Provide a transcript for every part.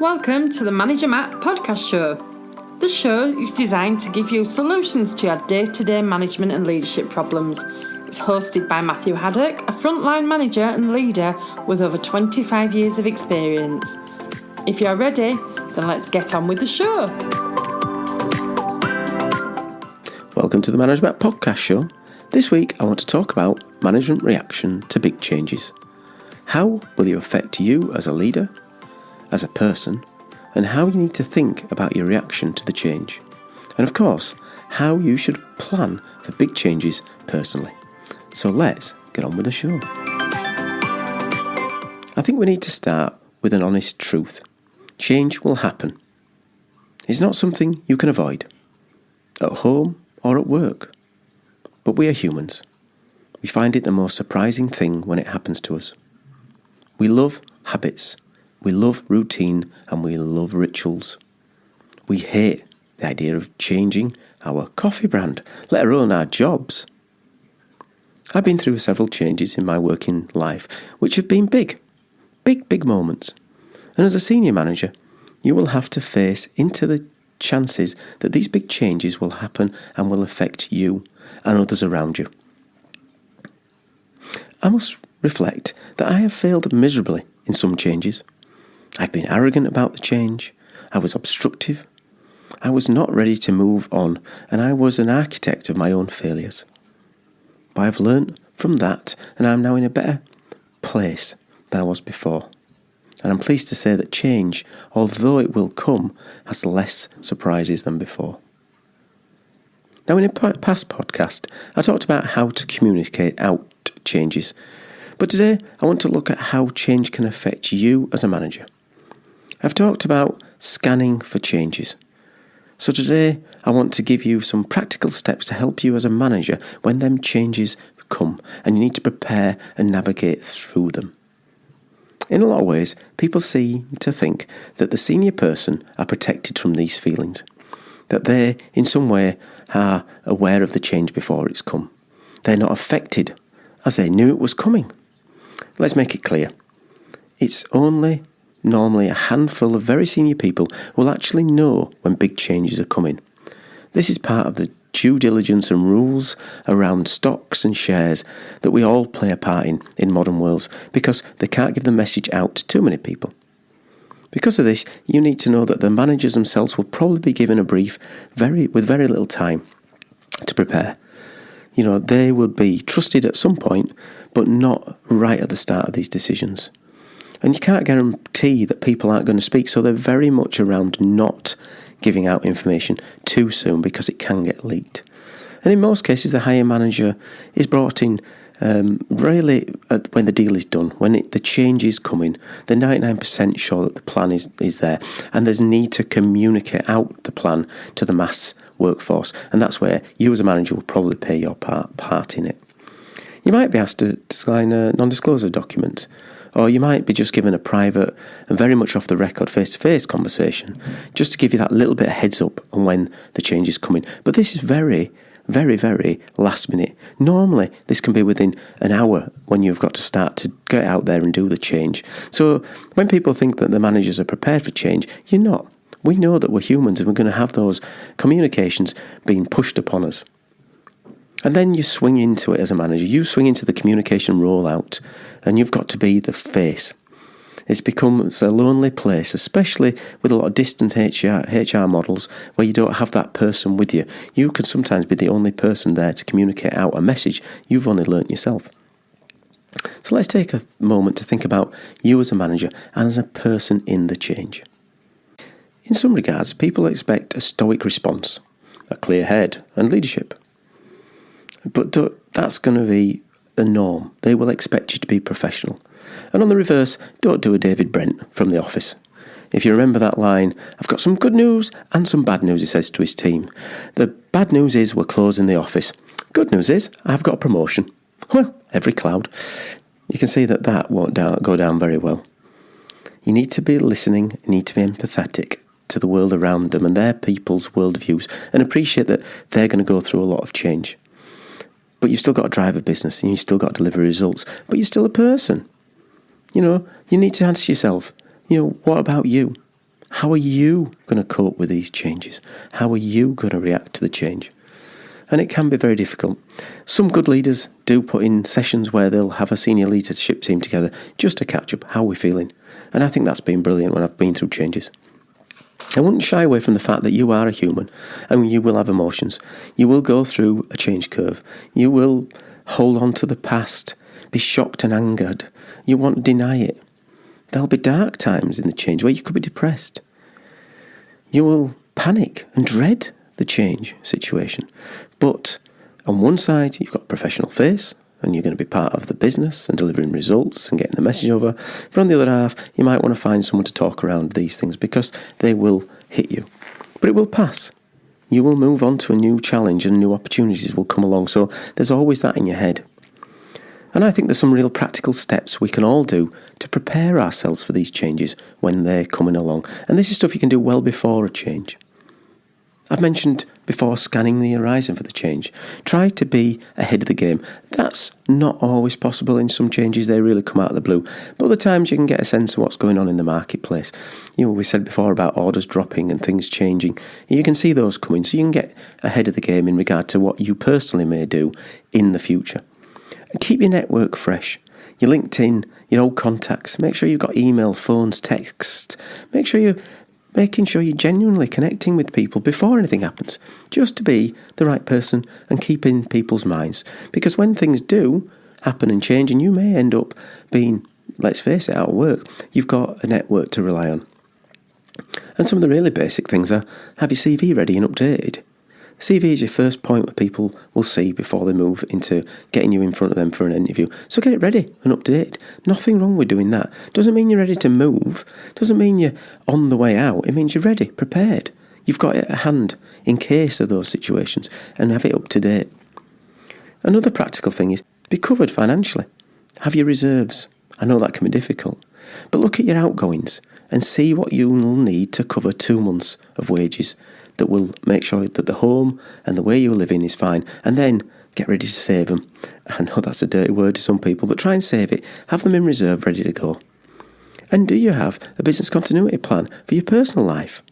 Welcome to the Manager Matt podcast show. The show is designed to give you solutions to your day-to-day management and leadership problems. It's hosted by Matthew Haddock, a frontline manager and leader with over 25 years of experience. If you're ready, then let's get on with the show. Welcome to the Manager Matt podcast show. This week I want to talk about management reaction to big changes. How will it affect you as a leader, as a person, and how you need to think about your reaction to the change. And of course, how you should plan for big changes personally. So let's get on with the show. I think we need to start with an honest truth. Change will happen. It's not something you can avoid, at home or at work. But we are humans. We find it the most surprising thing when it happens to us. We love habits, we love routine, and we love rituals. We hate the idea of changing our coffee brand, let alone our jobs. I've been through several changes in my working life, which have been big moments. And as a senior manager, you will have to face into the chances that these big changes will happen and will affect you and others around you. I must reflect that I have failed miserably in some changes. I've been arrogant about the change. I was obstructive. I was not ready to move on, and I was an architect of my own failures. But I've learned from that, and I'm now in a better place than I was before. And I'm pleased to say that change, although it will come, has less surprises than before. Now, in a past podcast, I talked about how to communicate out changes. But today, I want to look at how change can affect you as a manager. I've talked about scanning for changes. So today, I want to give you some practical steps to help you as a manager when them changes come and you need to prepare and navigate through them. In a lot of ways, people seem to think that the senior person are protected from these feelings, that they, in some way, are aware of the change before it's come. They're not affected, as they knew it was coming. Let's make it clear. It's only normally a handful of very senior people who will actually know when big changes are coming. This is part of the due diligence and rules around stocks and shares that we all play a part in modern worlds because they can't give the message out to too many people. Because of this, you need to know that the managers themselves will probably be given a brief with very little time to prepare. They would be trusted at some point, but not right at the start of these decisions. And you can't guarantee that people aren't going to speak, so they're very much around not giving out information too soon because it can get leaked. And in most cases, the higher manager is brought in really when the deal is done, when the change is coming. They're 99% sure that the plan is there, and there's need to communicate out the plan to the mass workforce, and that's where you as a manager will probably play your part in it. You might be asked to sign a non-disclosure document, or you might be just given a private and very much off the record face-to-face conversation, just to give you that little bit of heads up on when the change is coming. But this is very, very, very last minute. Normally, this can be within an hour when you've got to start to get out there and do the change. So when people think that the managers are prepared for change, you're not. We know that we're humans and we're going to have those communications being pushed upon us. And then you swing into it as a manager. You swing into the communication rollout, and you've got to be the face. It's become a lonely place, especially with a lot of distant HR models where you don't have that person with you. You can sometimes be the only person there to communicate out a message you've only learnt yourself. So let's take a moment to think about you as a manager and as a person in the change. In some regards, people expect a stoic response, a clear head, and leadership. But that's going to be the norm. They will expect you to be professional. And on the reverse, don't do a David Brent from The Office. If you remember that line, I've got some good news and some bad news, he says to his team. The bad news is we're closing the office. Good news is I've got a promotion. Well, every cloud. You can see that won't go down very well. You need to be listening, you need to be empathetic to the world around them and their people's worldviews and appreciate that they're going to go through a lot of change. But you've still got to drive a business and you've still got to deliver results. But you're still a person. You need to ask yourself, what about you? How are you going to cope with these changes? How are you going to react to the change? And it can be very difficult. Some good leaders do put in sessions where they'll have a senior leadership team together just to catch up. How are we feeling? And I think that's been brilliant when I've been through changes. I wouldn't shy away from the fact that you are a human and you will have emotions. You will go through a change curve. You will hold on to the past, be shocked and angered. You want to deny it. There'll be dark times in the change where you could be depressed. You will panic and dread the change situation. But on one side, you've got a professional face and you're going to be part of the business and delivering results and getting the message over. But on the other half, you might want to find someone to talk around these things because they will hit you. But it will pass. You will move on to a new challenge and new opportunities will come along. So there's always that in your head. And I think there's some real practical steps we can all do to prepare ourselves for these changes when they're coming along. And this is stuff you can do well before a change. I've mentioned before scanning the horizon for the change. Try to be ahead of the game. That's not always possible in some changes. They really come out of the blue. But other times you can get a sense of what's going on in the marketplace. We said before about orders dropping and things changing. You can see those coming, so you can get ahead of the game in regard to what you personally may do in the future. And keep your network fresh. Your LinkedIn, your old contacts. Make sure you've got email, phones, text. Making sure you're genuinely connecting with people before anything happens, just to be the right person and keep in people's minds. Because when things do happen and change, and you may end up being, let's face it, out of work, you've got a network to rely on. And some of the really basic things are, have your CV ready and updated. CV is your first point where people will see before they move into getting you in front of them for an interview. So get it ready and updated. Nothing wrong with doing that. Doesn't mean you're ready to move. Doesn't mean you're on the way out. It means you're ready, prepared. You've got it at hand in case of those situations and have it up to date. Another practical thing is be covered financially. Have your reserves. I know that can be difficult. But look at your outgoings and see what you will need to cover 2 months of wages that will make sure that the home and the way you're living is fine, and then get ready to save them. I know that's a dirty word to some people, but try and save it. Have them in reserve ready to go. And do you have a business continuity plan for your personal life?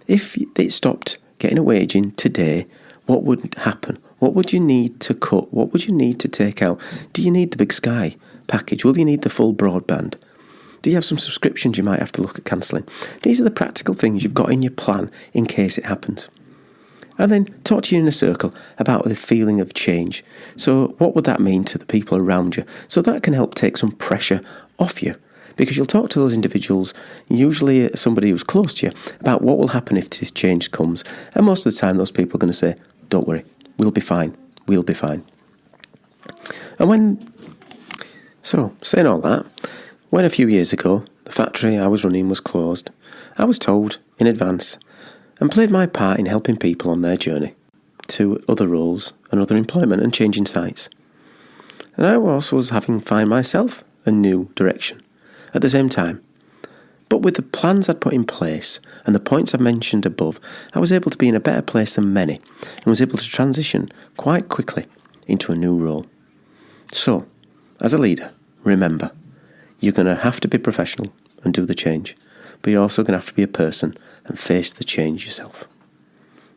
If it stopped getting a wage in today, what would happen? What would you need to cut? What would you need to take out? Do you need the Big Sky package? Will you need the full broadband? Do you have some subscriptions you might have to look at cancelling? These are the practical things you've got in your plan in case it happens. And then talk to you in a circle about the feeling of change. So what would that mean to the people around you? So that can help take some pressure off you, because you'll talk to those individuals, usually somebody who's close to you, about what will happen if this change comes. And most of the time those people are going to say, don't worry, we'll be fine, we'll be fine. Saying all that, when a few years ago the factory I was running was closed, I was told in advance and played my part in helping people on their journey to other roles and other employment and changing sites. And I also was having to find myself a new direction at the same time. But with the plans I'd put in place and the points I've mentioned above, I was able to be in a better place than many and was able to transition quite quickly into a new role. So, as a leader, remember, you're going to have to be professional and do the change, but you're also going to have to be a person and face the change yourself.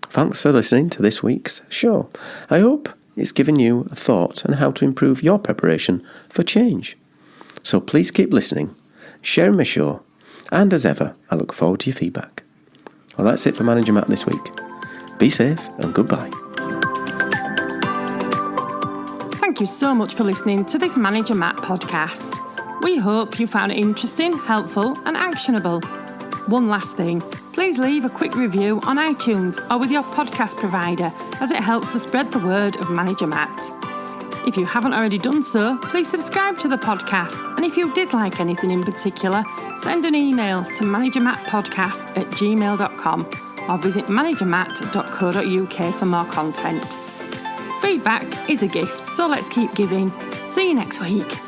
Thanks for listening to this week's show. I hope it's given you a thought on how to improve your preparation for change. So please keep listening, sharing my show, and as ever, I look forward to your feedback. Well, that's it for Manager Matt this week. Be safe and goodbye. Thank you so much for listening to this Manager Matt podcast. We hope you found it interesting, helpful and actionable. One last thing, please leave a quick review on iTunes or with your podcast provider, as it helps to spread the word of Manager Matt. If you haven't already done so, please subscribe to the podcast, and if you did like anything in particular, send an email to managermattpodcast@gmail.com or visit managermatt.co.uk for more content. Feedback is a gift, so let's keep giving. See you next week.